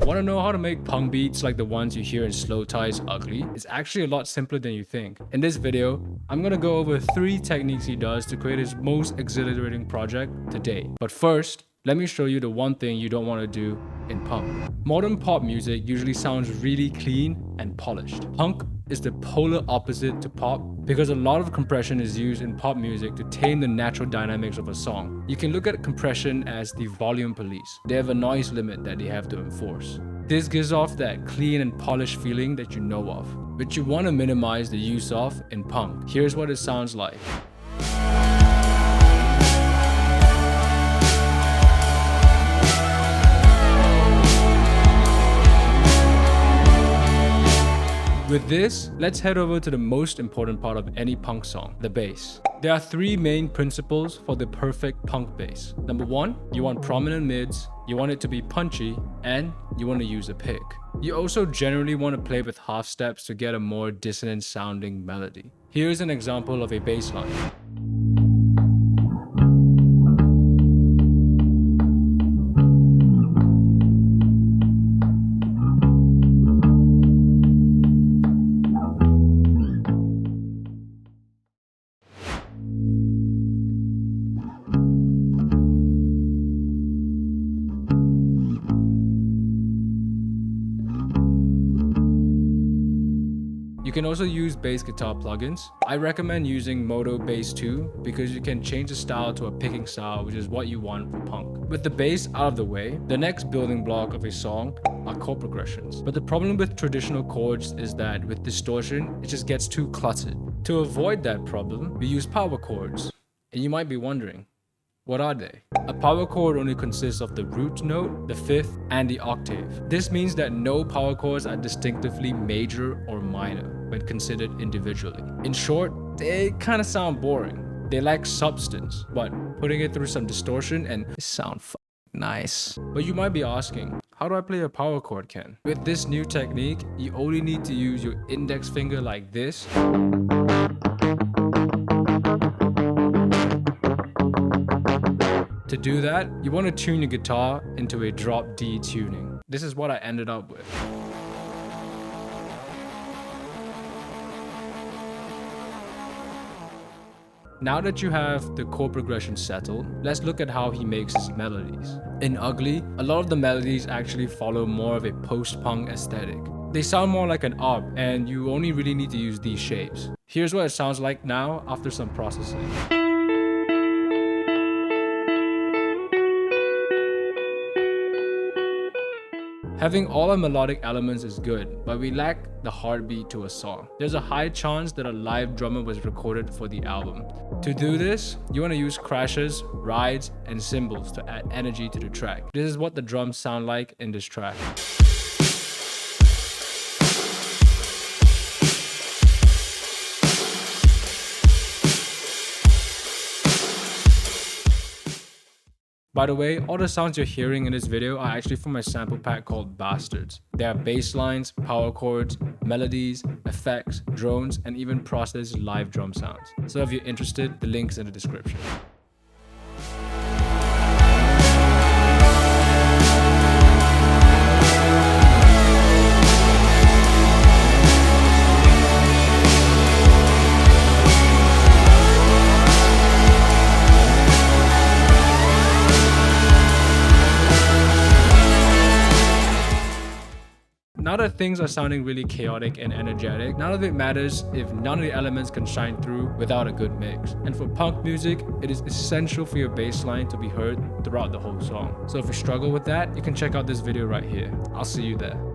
Want to know how to make punk beats like the ones you hear in Slowthai's Ugly? It's actually a lot simpler than you think. In this video, I'm gonna go over 3 techniques he does to create his most exhilarating project to date. But first, let me show you the one thing you don't want to do in punk. Modern pop music usually sounds really clean and polished. Punk is the polar opposite to pop because a lot of compression is used in pop music to tame the natural dynamics of a song. You can look at compression as the volume police. They have a noise limit that they have to enforce. This gives off that clean and polished feeling that you know of, which you want to minimize the use of in punk. Here's what it sounds like. With this, let's head over to the most important part of any punk song, the bass. There are 3 main principles for the perfect punk bass. Number 1, you want prominent mids, you want it to be punchy, and you want to use a pick. You also generally want to play with half steps to get a more dissonant sounding melody. Here's an example of a bass line. You can also use bass guitar plugins. I recommend using Moto Bass 2 because you can change the style to a picking style, which is what you want for punk. With the bass out of the way, the next building block of a song are chord progressions. But the problem with traditional chords is that with distortion, it just gets too cluttered. To avoid that problem, we use power chords. And you might be wondering, what are they? A power chord only consists of the root note, the fifth, and the octave. This means that no power chords are distinctively major or minor when considered individually. In short, they kind of sound boring. They lack substance, but putting it through some distortion and they sound nice. But you might be asking, how do I play a power chord, Ken? With this new technique, you only need to use your index finger like this. To do that, you want to tune your guitar into a drop D tuning. This is what I ended up with. Now that you have the chord progression settled, let's look at how he makes his melodies. In Ugly, a lot of the melodies actually follow more of a post-punk aesthetic. They sound more like an ARP, and you only really need to use these shapes. Here's what it sounds like now after some processing. Having all our melodic elements is good, but we lack the heartbeat to a song. There's a high chance that a live drummer was recorded for the album. To do this, you want to use crashes, rides, and cymbals to add energy to the track. This is what the drums sound like in this track. By the way, all the sounds you're hearing in this video are actually from my sample pack called Bastards. There are bass lines, power chords, melodies, effects, drones, and even processed live drum sounds. So if you're interested, the link's in the description. Now that things are sounding really chaotic and energetic, none of it matters if none of the elements can shine through without a good mix. And for punk music, it is essential for your bass line to be heard throughout the whole song. So if you struggle with that, you can check out this video right here. I'll see you there.